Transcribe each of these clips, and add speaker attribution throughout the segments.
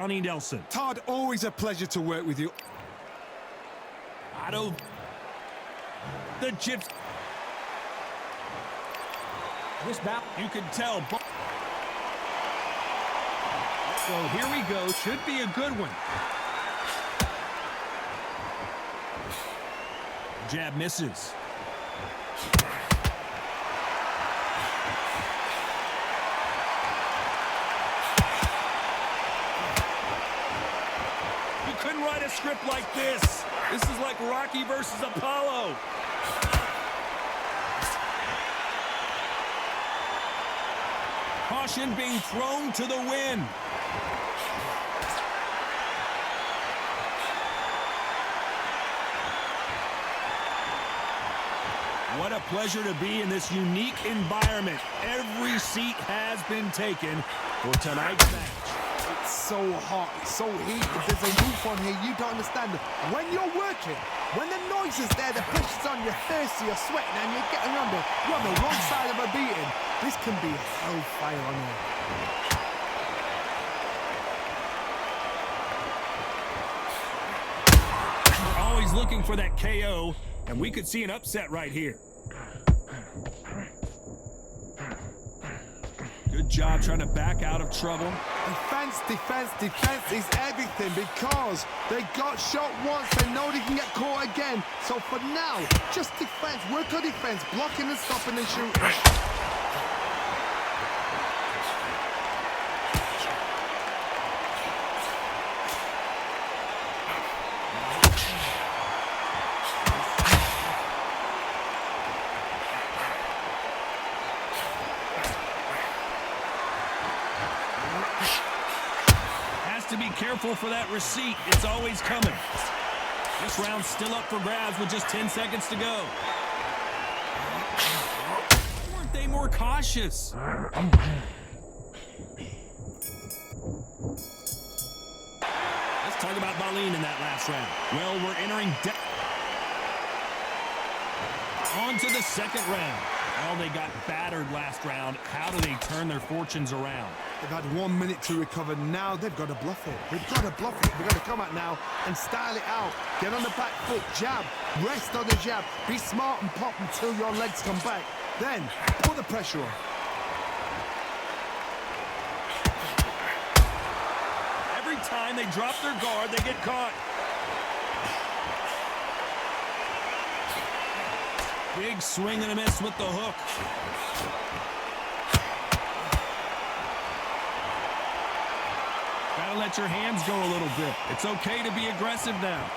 Speaker 1: Nelson.
Speaker 2: Todd, always a pleasure to work with you.
Speaker 1: Otto. The chips. This bout, you can tell. So here we go. Should be a good one. Jab misses. You couldn't write a script like this. This is like Rocky versus Apollo. Caution being thrown to the wind. What a pleasure to be in this unique environment. Every seat has been taken for tonight's match.
Speaker 2: It's so hot, it's so heated. There's a roof on here, you don't understand. When you're working, when the noise is there, the pressure's on, you're thirsty, you're sweating, and you're getting under. You're on the wrong side of a beating. This can be hellfire on here.
Speaker 1: We're always looking for that KO, and we could see an upset right here. Good job trying to back out of trouble.
Speaker 2: Defense, defense, defense is everything because they got shot once. They know they can get caught again. So for now, just defense. Work on defense. Blocking and stopping and shooting.
Speaker 1: To be careful for that receipt. It's always coming. This round's still up for grabs with just 10 seconds to go. Weren't they more cautious? Let's talk about Wallin in that last round. Well, we're entering on to the second round. Well, they got battered last round. How do they turn their fortunes around?
Speaker 2: They've had 1 minute to recover. Now they've got to bluff it. They've got to bluff it. They've got to come out now and style it out. Get on the back foot, jab, rest on the jab. Be smart and pop until your legs come back. Then put the pressure on.
Speaker 1: Every time they drop their guard, they get caught. Big swing and a miss with the hook. Gotta let your hands go a little bit. It's okay to be aggressive now.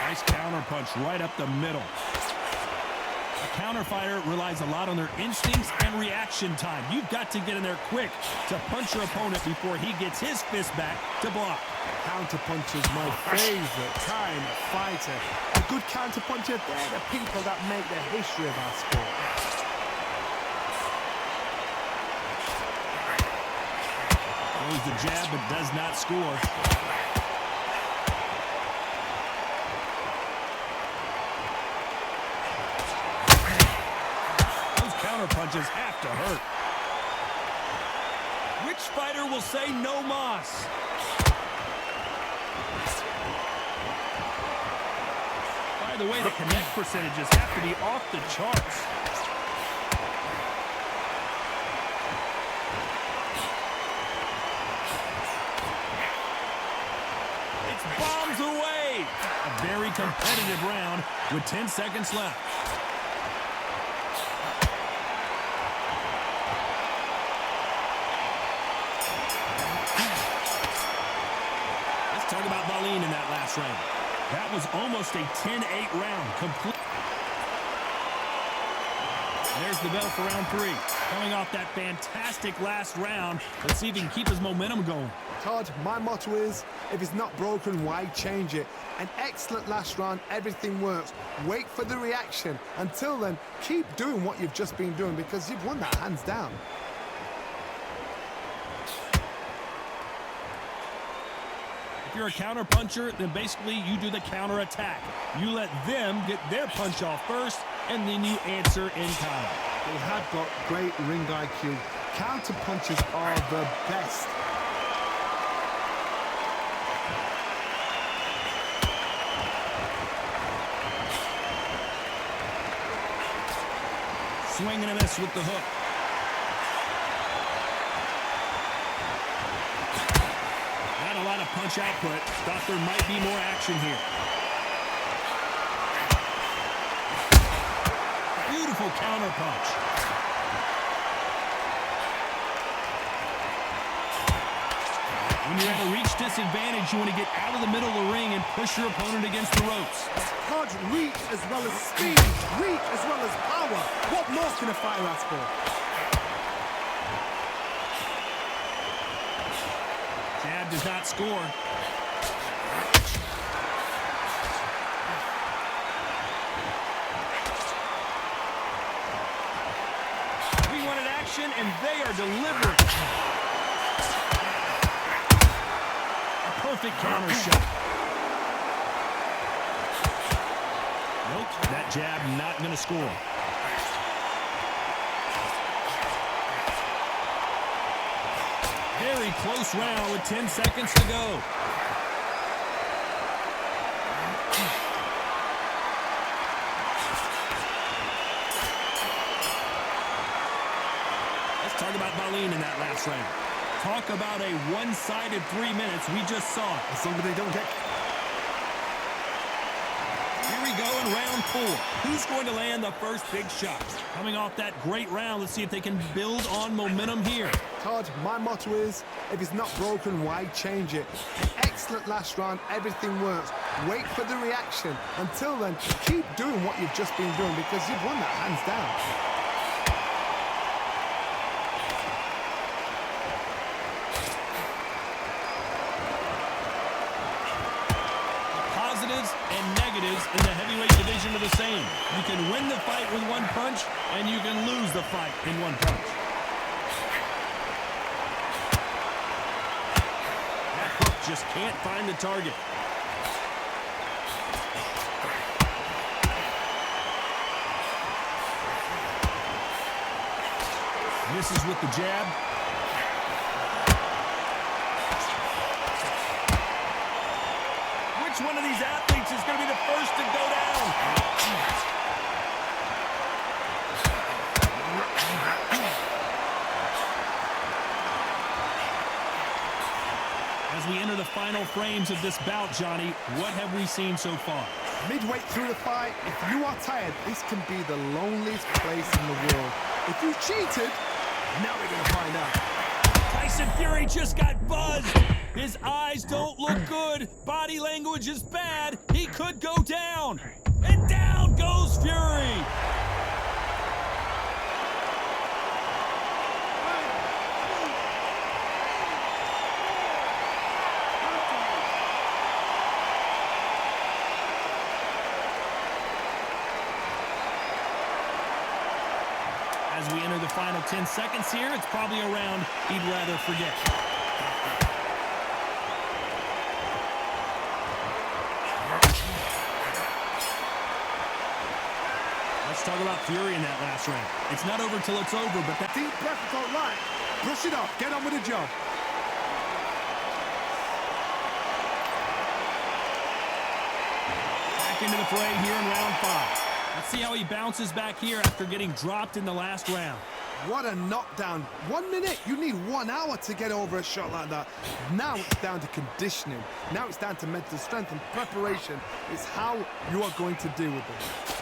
Speaker 1: Nice counter punch right up the middle. A counter fighter relies a lot on their instincts and reaction time. You've got to get in there quick to punch your opponent before he gets his fist back to block.
Speaker 2: Counter puncher is my favorite kind of fighter. A good counter puncher, they're the people that make the history of our sport.
Speaker 1: Throws the jab but does not score. Counter punches have to hurt. Which fighter will say no mas? By the way, the connect percentages have to be off the charts. It's bombs away. A very competitive round with 10 seconds left. Talk about Wallin in that last round. That was almost a 10-8 round. Complete. There's the bell for round 3. Coming off that fantastic last round. Let's see if he can keep his momentum going.
Speaker 2: Todd, my motto is, if it's not broken, why change it? An excellent last round, everything works. Wait for the reaction. Until then, keep doing what you've just been doing because you've won that hands down.
Speaker 1: If you're a counter puncher, then basically you do the counter attack. You let them get their punch off first, and then you answer in time.
Speaker 2: They have got great ring IQ. Counter punches are the best.
Speaker 1: Swing and a miss with the hook. Not a lot of punch output. Thought there might be more action here. Beautiful counter punch. When you're at a reach disadvantage, you want to get out of the middle of the ring and push your opponent against the ropes.
Speaker 2: Hard reach as well as speed, reach as well as power. What more can a fighter ask for?
Speaker 1: Jab does not score. We wanted action, and they are delivering. A perfect counter shot. Nope, that jab not going to score. Very close round with 10 seconds to go. Let's talk about Wallin in that last round. Talk about a one-sided 3 minutes. We just saw it.
Speaker 2: As long as they don't get...
Speaker 1: Here we go in round 4. Who's going to land the first big shot? Coming off that great round, let's see if they can build on momentum here.
Speaker 2: Todd, my motto is, if it's not broken, why change it? An excellent last round, everything works. Wait for the reaction. Until then, keep doing what you've just been doing because you've won that hands down.
Speaker 1: Positives and negatives in the heavyweight division are the same. You can win the fight with one punch, and you can lose the fight in one punch. That hook just can't find the target. Misses with the jab. Which one of these athletes is going to be the first to go down? As we enter the final frames of this bout, Johnny, what have we seen so far?
Speaker 2: Midway through the fight, if you are tired, this can be the loneliest place in the world. If you cheated, now we're going to find out.
Speaker 1: Tyson Fury just got buzzed. His eyes don't look good. Body language is bad. He could go down. And down goes Fury. As we enter the final 10 seconds here, it's probably a round he'd rather forget. Let's talk about Fury in that last round. It's not over till it's over, but that
Speaker 2: Deep breath don't lie. Brush it off. Get on with the job.
Speaker 1: back into the fray here in round 5. Let's see how he bounces back here after getting dropped in the last round.
Speaker 2: What a knockdown. 1 minute, you need 1 hour to get over a shot like that. Now it's down to conditioning. Now it's down to mental strength and preparation. It's how you are going to deal with it.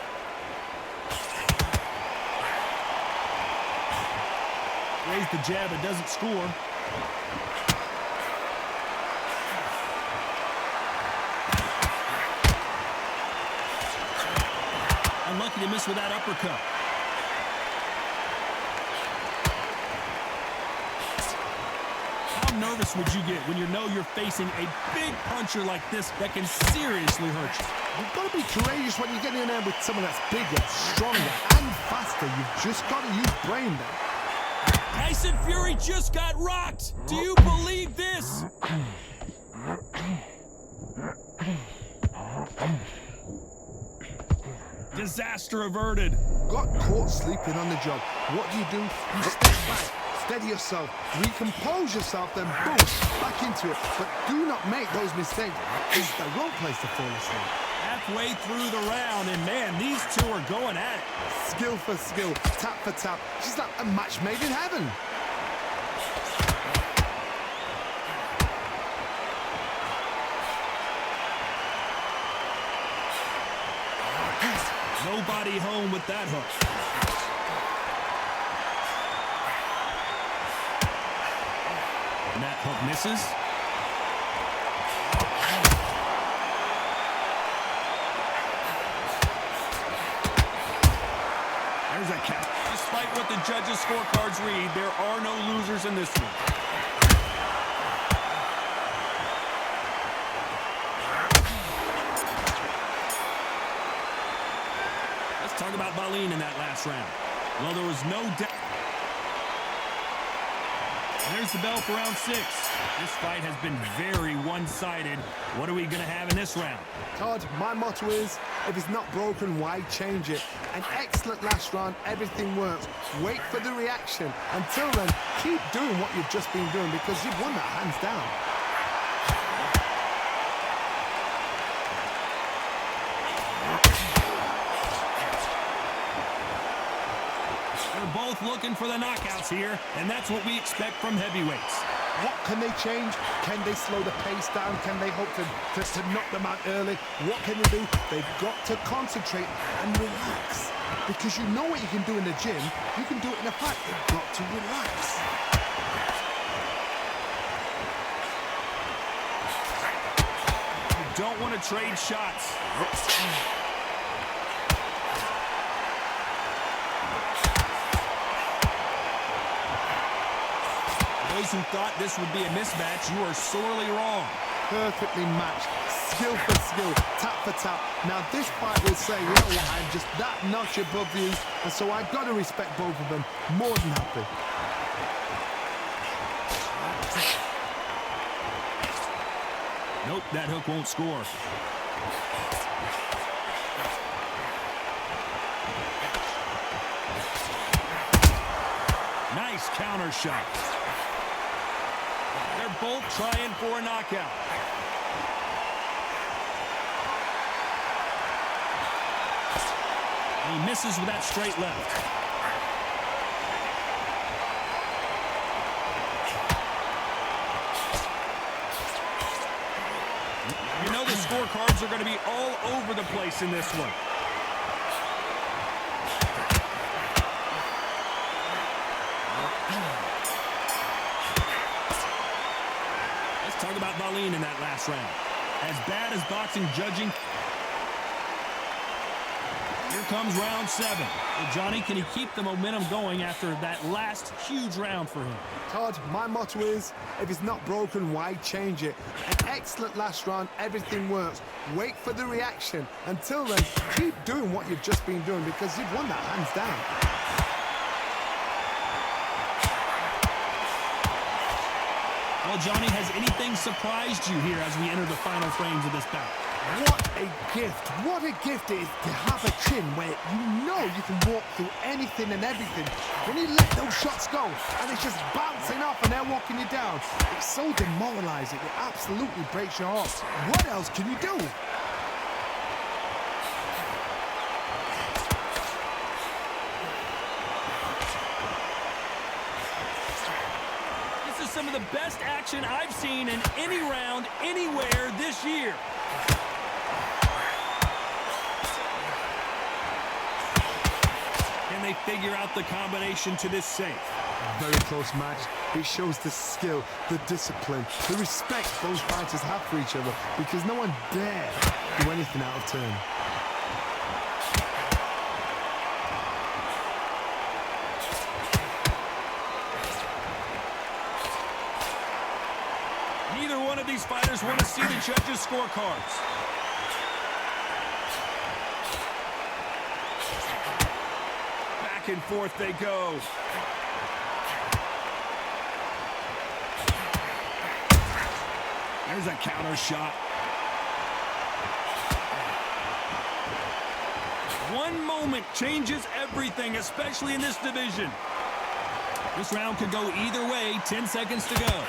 Speaker 1: Raise the jab, it doesn't score. Unlucky to miss with that uppercut. How nervous would you get when you know you're facing a big puncher like this that can seriously hurt you?
Speaker 2: You've got to be courageous when you get in there with someone that's bigger, stronger, and faster. You've just got to use brain there.
Speaker 1: Tyson Fury just got rocked. Do you believe this? Disaster averted.
Speaker 2: Got caught sleeping on the job. What do? You step back, steady yourself, recompose yourself, then boom, back into it. But do not make those mistakes. It's the wrong place to fall asleep.
Speaker 1: Halfway through the round, and man, these two are going at it.
Speaker 2: Skill for skill, tap for tap. Just like a match made in heaven.
Speaker 1: Nobody home with that hook. And that hook misses. There's a count. Despite what the judges' scorecards read, there are no losers in this one. Talk about Wallin in that last round. Well, there was no doubt. There's the bell for round 6. This fight has been very one-sided. What are we going to have in this round?
Speaker 2: Todd, my motto is, if it's not broken, why change it? An excellent last round, everything works. Wait for the reaction. Until then, keep doing what you've just been doing because you've won that hands down.
Speaker 1: Both looking for the knockouts here, and that's what we expect from heavyweights.
Speaker 2: What can they change? Can they slow the pace down? Can they hope to knock them out early? What can they do? They've got to concentrate and relax. Because you know what you can do in the gym, you can do it in a fight. You've got to relax.
Speaker 1: You don't want to trade shots. Those who thought this would be a mismatch, you are sorely wrong.
Speaker 2: Perfectly matched, skill for skill, tap for tap. Now this fight will say, you know what, I'm just that notch above you, and so I've got to respect both of them. More than happy.
Speaker 1: Nope, that hook won't score. Nice counter shot. They're both trying for a knockout. And he misses with that straight left. You know the scorecards are going to be all over the place in this one. Talk about Wallin in that last round. As bad as boxing judging. Here comes round 7. Well, Johnny, can he keep the momentum going after that last huge round for him?
Speaker 2: Todd, my motto is, if it's not broken, why change it? An excellent last round, everything works. Wait for the reaction. Until then, keep doing what you've just been doing because you've won that hands down.
Speaker 1: Well, Johnny, has anything surprised you here as we enter the final frames of this bout?
Speaker 2: What a gift. What a gift it is to have a chin where you know you can walk through anything and everything. When you let those shots go and it's just bouncing off and they're walking you down, it's so demoralizing. It absolutely breaks your heart. What else can you do?
Speaker 1: Some of the best action I've seen in any round, anywhere this year. Can they figure out the combination to this safe?
Speaker 2: Very close match. It shows the skill, the discipline, the respect both fighters have for each other because no one dare do anything out of turn.
Speaker 1: Neither one of these fighters want to see the judges' scorecards. Back and forth they go. There's a counter shot. One moment changes everything, especially in this division. This round could go either way. 10 seconds to go.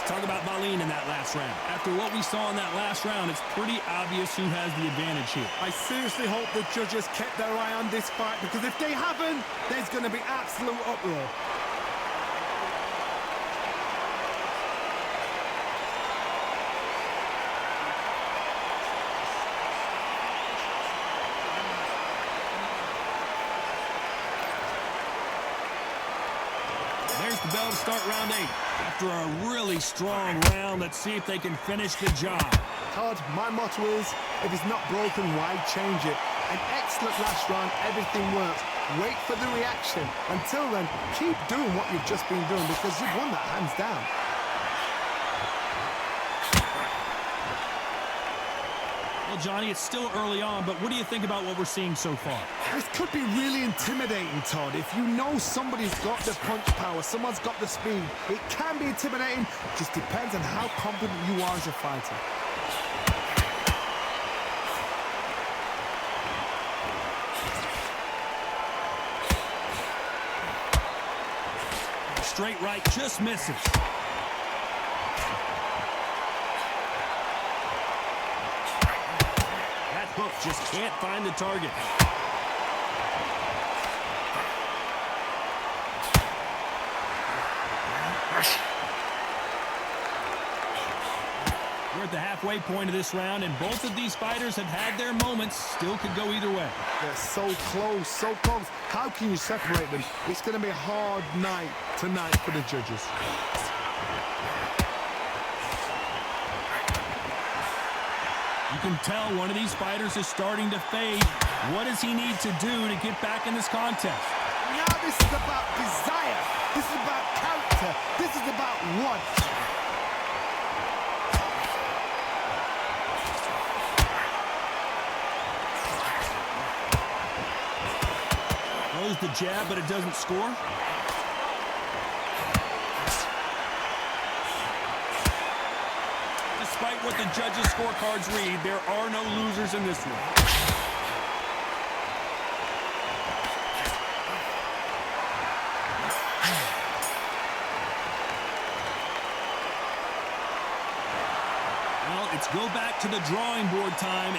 Speaker 1: Talk about Wallin in that last round. After what we saw in that last round, it's pretty obvious who has the advantage here.
Speaker 2: I seriously hope the judges kept their eye on this fight, because if they haven't, there's going to be absolute uproar.
Speaker 1: There's the bell to start round 8. After a really strong round, let's see if they can finish the job.
Speaker 2: Todd, my motto is, if it's not broken, why change it? An excellent last round, everything works. Wait for the reaction. Until then, keep doing what you've just been doing, because you've won that hands down.
Speaker 1: Well, Johnny, it's still early on, but what do you think about what we're seeing so far?
Speaker 2: This could be really intimidating, Todd. If you know somebody's got the punch power, someone's got the speed, it can be intimidating. Just depends on how confident you are as a fighter.
Speaker 1: Straight right just misses. Hook just can't find the target. We're at the halfway point of this round, and both of these fighters have had their moments. Still could go either way.
Speaker 2: They're so close, so close. How can you separate them? It's going to be a hard night tonight for the judges.
Speaker 1: You can tell one of these fighters is starting to fade. What does he need to do to get back in this contest?
Speaker 2: Now this is about desire. This is about character. This is about want.
Speaker 1: Throws the jab, but it doesn't score. Despite what the judges' scorecards read, there are no losers in this one. Well, it's go back to the drawing board time.